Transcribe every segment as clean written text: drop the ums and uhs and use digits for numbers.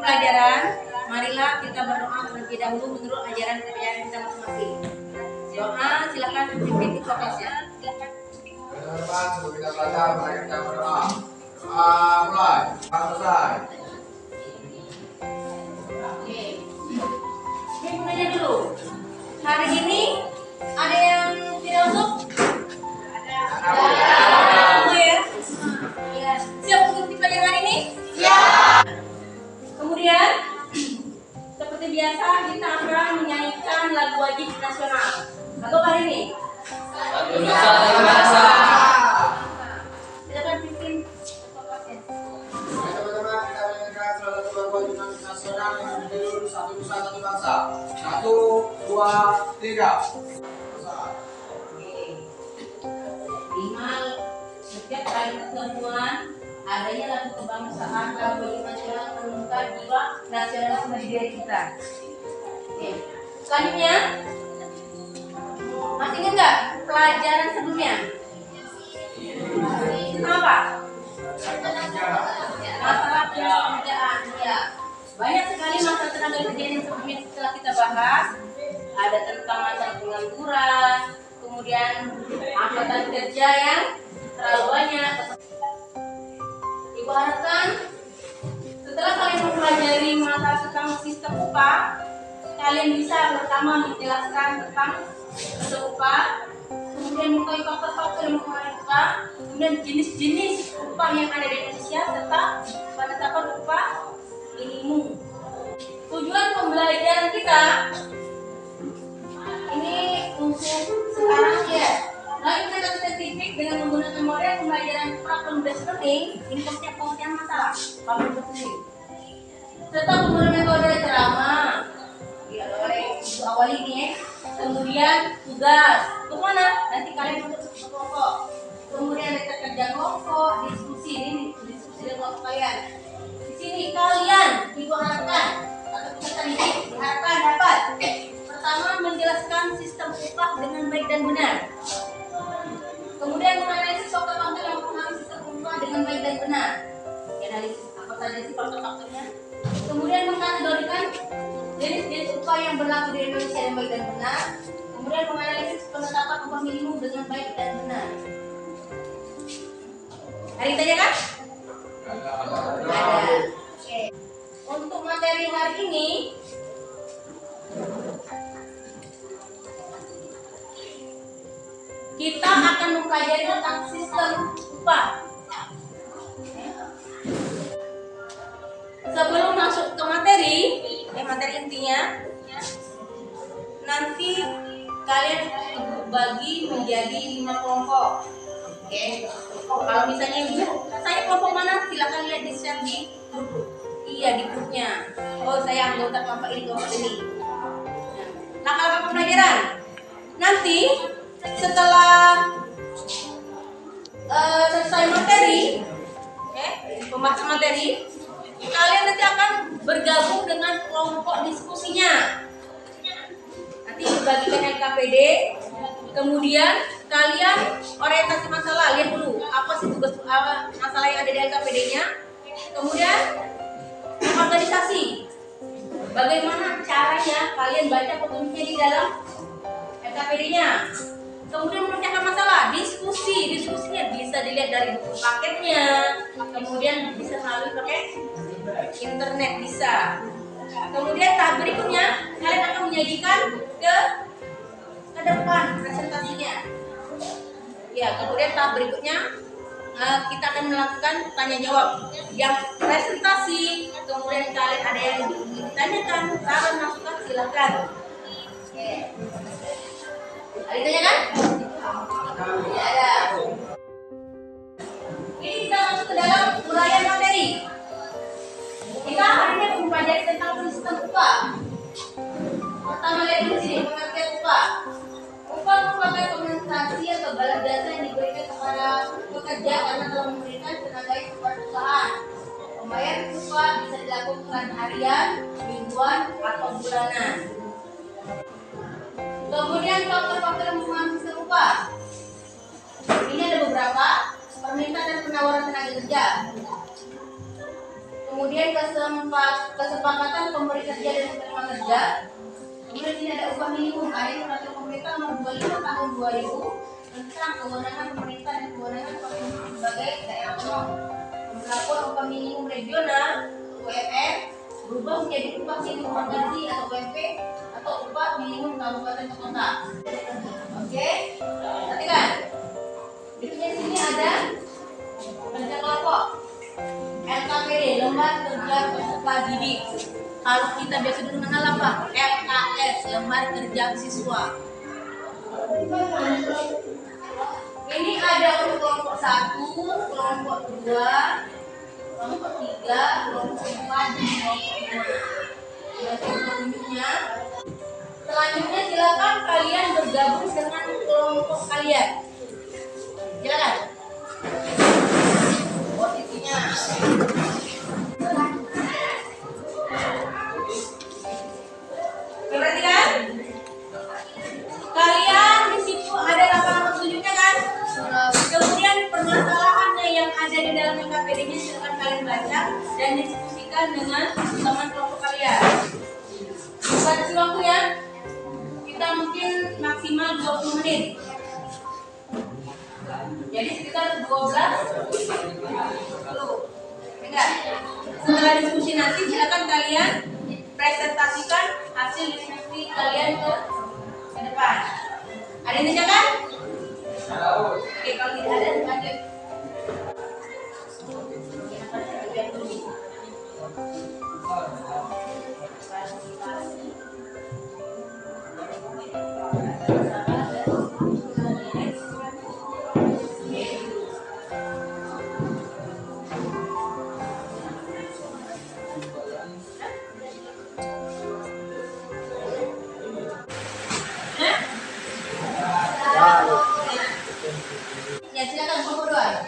pelajaran, marilah kita berdoa terlebih dahulu menurut ajaran kepercayaan kita masing-masing. Doa, silakan pimpin fokusnya. Teman-teman, sebelum kita belajar, mari kita berdoa. Doa mulai. Selesai. Oke. Ini mulainya dulu. Hari ini ada yang tidak masuk? Ada. Ya. Ya. Siap mengikuti pelajaran hari ini? Ya. Kemudian seperti biasa kita akan menyanyikan lagu wajib nasional. Lagu hari ini? Lagu Nusa Tenggara. Silakan pimpin. Teman-teman, kita menyanyikan salah satu lagu wajib nasional yang berjudul Satu Nusa Satu Bangsa. 1, 2, 3. Lima, setiap kali pertemuan adanya lagu kebangsaan, lagu wajib nasional menunjukkan jiwa nasionalisme di diri kita. Oke. Selanjutnya, masih ingat nggak pelajaran sebelumnya? Apa? Masalah pekerjaan. Ya, banyak sekali masalah tenaga kerja yang sebelumnya setelah kita bahas. Ada tentang masalah pengangguran, kemudian angkatan kerja yang terlalu banyak. Ibaratkan setelah kalian mempelajari masalah tentang sistem upah, kalian bisa pertama menjelaskan tentang sistem upah, kemudian mengetahui faktor-faktor yang mempengaruhi upah, kemudian jenis-jenis upah yang ada di Indonesia serta penetapan upah minimum. Tujuan pembelajaran kita ini untuk sekarang ya. Lalu kita spesifik dengan menggunakan model pembelajaran problem-based learning, ini konsep pengertian masalah problem-based learning. Serta penggunaan metode ceramah, ya itu awal ini ya. Kemudian tugas, kemana? Nanti kalian untuk kelompok. Kemudian ada kerja kelompok, diskusi ini diskusi dengan kelompok kalian. Di sini kalian diharapkan atau peserta didik diharapkan dapat pertama menjelaskan sistem upah dengan baik dan benar. Kemudian menganalisis faktor-faktor yang mempengaruhi sistem upah dengan baik dan benar. Analisis apa saja sih faktor-faktornya. Kemudian mengkategorikan jenis-jenis upah yang berlaku di Indonesia yang baik dan benar. Kemudian menganalisis penetapan upah minimum dengan baik dan benar. Hari tanya kan? Ada. Oke. Untuk materi hari ini kita akan mempelajari tentang sistem upah. Sebelum masuk ke materi intinya, nanti kalian bagi menjadi 5 kelompok. Oke. Kalau misalnya saya kelompok mana, silakan lihat di share di grup. Iya, di grupnya. Oh, saya anggota kelompok ini. Langkah pembelajaran. Nanti setelah selesai materi, pembahasan materi, kalian nanti akan bergabung dengan kelompok diskusinya. Nanti dibagikan LKPD, kemudian kalian orientasi masalah, lihat dulu apa sih tugas masalah yang ada di LKPD-nya, kemudian organisasi, bagaimana caranya kalian baca petunjuknya di dalam LKPD-nya. Kemudian memecahkan masalah, diskusinya bisa dilihat dari buku paketnya, kemudian bisa melalui paket internet bisa. Kemudian tahap berikutnya kalian akan menyajikan ke depan presentasinya. Ya, kemudian tahap berikutnya kita akan melakukan tanya jawab yang presentasi, kemudian kalian ada yang ditanyakan, saran masukan silakan. Oke. Ada tanya kan? Ya, ada. Ini kita masuk ke dalam uraian materi. Kita hari ini mempelajari tentang sistem upah. Pertama lihat di sini pengertian upah. Upah merupakan kompensasi atau balas jasa yang diberikan kepada pekerja karena telah memberikan tenaga kepada perusahaan. Pembayaran upah bisa dilakukan harian, mingguan, atau bulanan. Kemudian faktor-faktor yang mempengaruhi sistem upah. Ini ada beberapa: permintaan dan penawaran tenaga kerja. kemudian kesepakatan pemberi kerja dan penerima kerja. Kemudian tidak ada upah minimum. Ada peraturan pemerintah nomor 25 tahun 2000 tentang kewenangan pemerintah dan kewenangan pemerintah sebagai daerah otonom. Pemberlakuan upah minimum regional (UMR) berubah menjadi upah minimum provinsi atau UMP atau upah minimum kabupaten atau kota. Oke, perhatikan. Berikutnya di sini ada kerja kelompok. LKPD, lembar kerja peserta didik. Kalau kita biasa dulu mengenal apa? LKS, lembar kerja siswa. Ini ada untuk kelompok 1, kelompok 2, kelompok 3, kelompok 4, dan kelompok 5. Sudah tunjuknya. Selanjutnya silakan kalian bergabung dengan kelompok kalian. Silakan. Posisinya. Perhatikan. Kalian di situ ada lapangan petunjuknya kan? Kemudian permasalahannya yang ada di dalam LKPD-nya silakan kalian baca dan diskusikan dengan teman kelompok kalian. Batasi waktu ya. Kita mungkin maksimal 20 menit. Jadi sekitar 12 enggak. Setelah diskusi nanti silakan kalian presentasikan hasil diskusi kalian ke depan. Ada yang ditanyakan? Oke, kalau tidak ada lanjut. Ya silakan berdoa.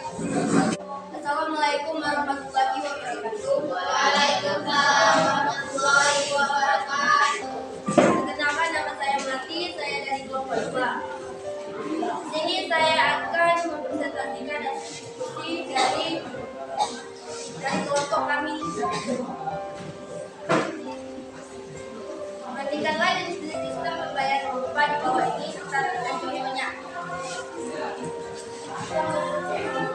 Assalamualaikum warahmatullahi wabarakatuh. Waalaikumsalam warahmatullahi wabarakatuh. Perkenalkan, nama saya Melati, saya dari kelompok 2. Sini saya akan mempresentasikan hasil diskusi dari kelompok kami. Bandingkanlah dari sistem pembayaran upah di bawah ini secara contohnya.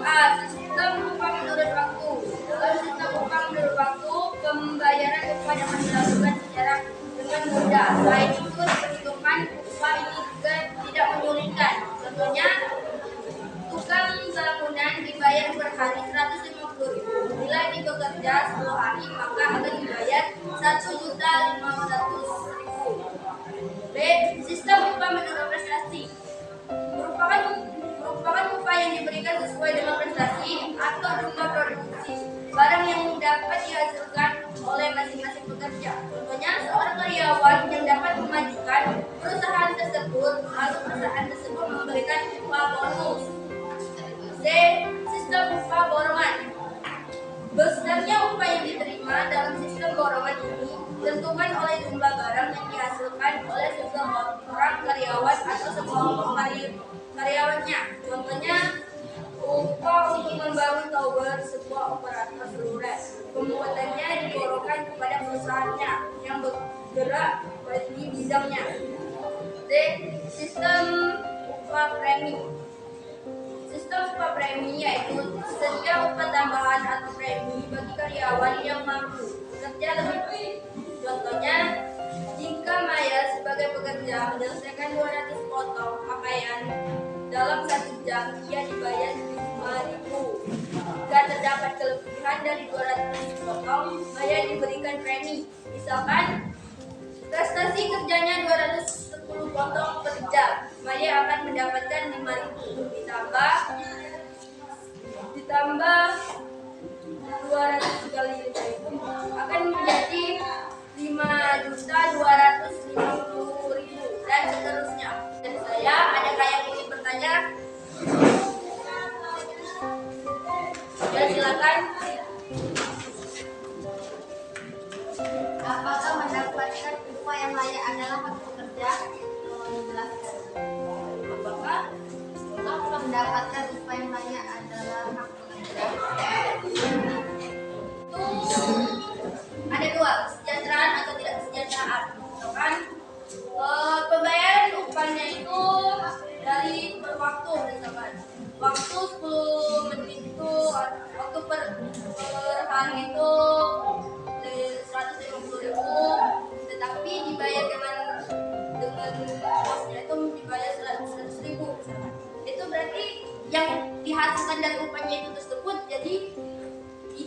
A. Sistem upah menurut waktu. Dalam sistem upah menurut waktu, pembayaran upah dapat dilakukan secara dengan mudah. Selain itu, diperhitungkan upah ini juga tidak menyulitkan. Contohnya, tukang bangunan dibayar per hari 150.000. Bila dia bekerja 10 hari, maka akan dibayar 1.500.000. B. Sistem upah menurut prestasi. Merupakan upah yang diberikan sesuai dengan prestasi atau jumlah produksi barang yang dapat dihasilkan oleh masing-masing pekerja. Contohnya, seorang karyawan yang dapat memajukan perusahaan tersebut, lalu perusahaan tersebut memberikan upah bonus. C. Sistem upah borongan. Besarnya upah yang diterima dalam sistem borongan ini ditentukan oleh jumlah barang yang dihasilkan oleh seseorang karyawan atau sekelompok karyawannya. Contohnya, upah untuk membangun tower sebuah operator seluler. Pembuatannya diborongkan kepada perusahaannya yang bergerak di bidangnya. D. Sistem upah premi. Sistem upah premi yaitu setiap upah tambahan atau premi bagi karyawan yang mampu bekerja lebih. Contohnya, jika Maya sebagai pekerja menyelesaikan 200 potong pakaian dalam 1 jam, ia dibayar 5.000. Jika terdapat kelebihan dari 200 potong, Maya diberikan premi. Misalkan, prestasi kerjanya 210 potong per jam, Maya akan mendapatkan 5.000. Ditambah 200 kali 5.000 akan menjadi 5.250.000 dan seterusnya. Dan saya, adakah yang ingin bertanya? Ya, silakan. Apakah mendapatkan upah yang layak adalah hak pekerja? Menjelaskan. Apakah Mendapatkan upah yang layak adalah hak pekerja. itu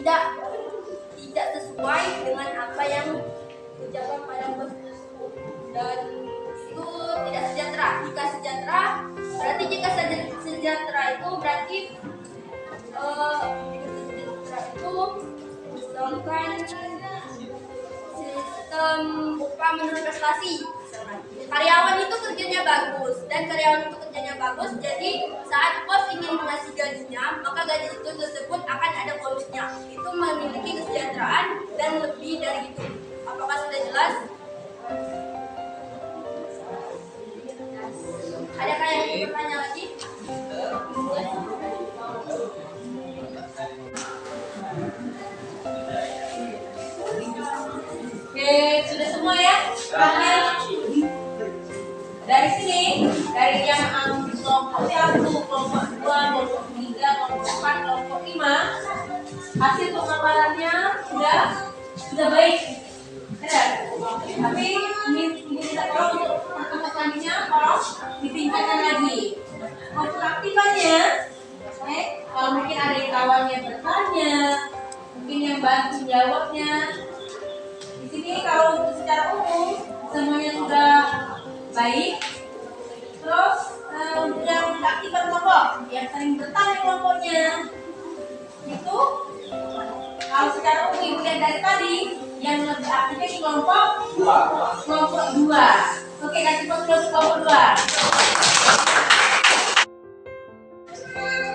tidak sesuai dengan apa yang ucapan pada bos dan itu tidak sejahtera. Jika sejahtera itu berarti melakukan sistem upah menurut prestasi. Karyawan itu kerjanya bagus jadi saat bos ingin mengasih gajinya, maka gaji itu tersebut akan ada bonusnya. Itu memiliki kesejahteraan dan lebih dari itu. Apakah sudah jelas? Adakah yang ingin bertanya lagi? Oke, sudah semua ya? Terakhir. Dari sini, dari yang kelompok 1, kelompok 2, kelompok 3, kelompok 4, kelompok 5, hasil pengapalannya sudah baik. Benar? Tapi ini kita tolong untuk pertemuan selanjutnya, tolong ditingkatkan lagi. Untuk aktifannya, kalau mungkin ada yang kawannya bertanya, mungkin yang bantu jawabnya. Di sini kalau untuk secara umum semuanya sudah baik. Terus untuk yang aktifan kelompok, yang sering bertanya kelompoknya, itu kalau secara umum ibu lihat dari tadi yang lebih aktifnya di kelompok 2. Oke, kasih foto untuk kelompok 2.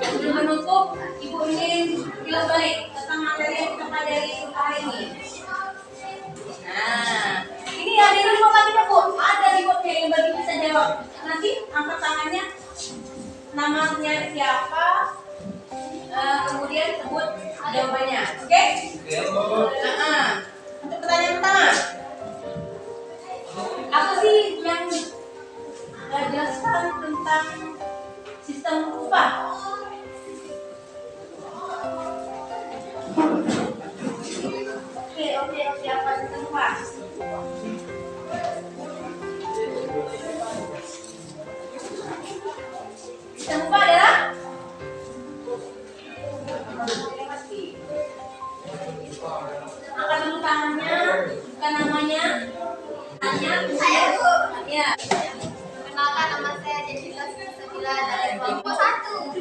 Sebelum menutup, ibu ingin kilas balik tentang materi yang kita pelajari hari ini. Nah, ini ada di remote tadi Bu, ada remote-nya yang bagi bisa jawab. Nanti angkat tangannya, namanya siapa, kemudian sebut jawabannya, oke? Untuk pertanyaan pertama, apa sih yang jelaskan tentang sistem upah? Oke, apa sistem upah? Sistem upah adalah angkat dulu tangannya, bukan namanya. Saya Bu. Ya. Perkenalkan, nama saya Jessica Sabila dari kelompok 1.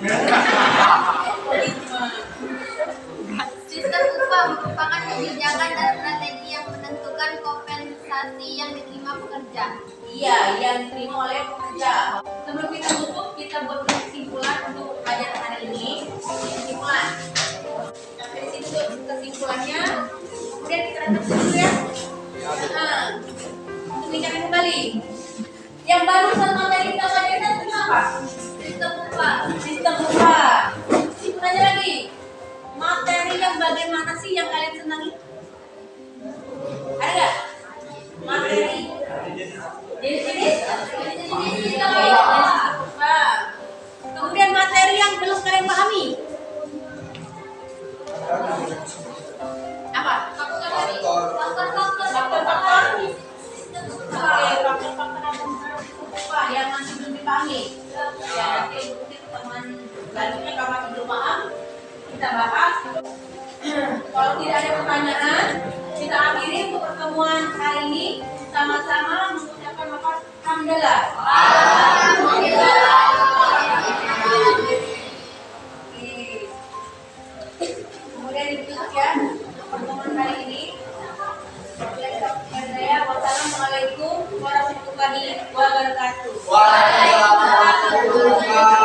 Sistem upah merupakan kebijakan dan strategi yang menentukan kompensasi yang diterima pekerja. Iya, yang diterima oleh pekerja. Sebelum kita tutup, kita buat kesimpulan untuk pelajaran hari ini. Kesimpulan. Dari sini untuk kesimpulannya, kemudian kita rendah dulu ya. Untuk mengingatkan kembali. Yang barusan materi kita pelajari itu apa? Sistem upah. Sistem upah. Kesimpulannya lagi. Materi yang bagaimana sih yang kalian senangi? Ada nggak? Materi jenis-jenis kemudian materi yang belum kalian pahami apa? Faktor-faktor yang masih belum dipahami ya, nanti mungkin teman selanjutnya kalau masih belum paham kita bahas. Kalau tidak ada pertanyaan, kita akhiri untuk pertemuan hari ini. Sama-sama mengucapkan alhamdulillah. Kemudian ditutup ya untuk pertemuan hari ini. Wassalamualaikum warahmatullahi wabarakatuh. Waalaikumsalam.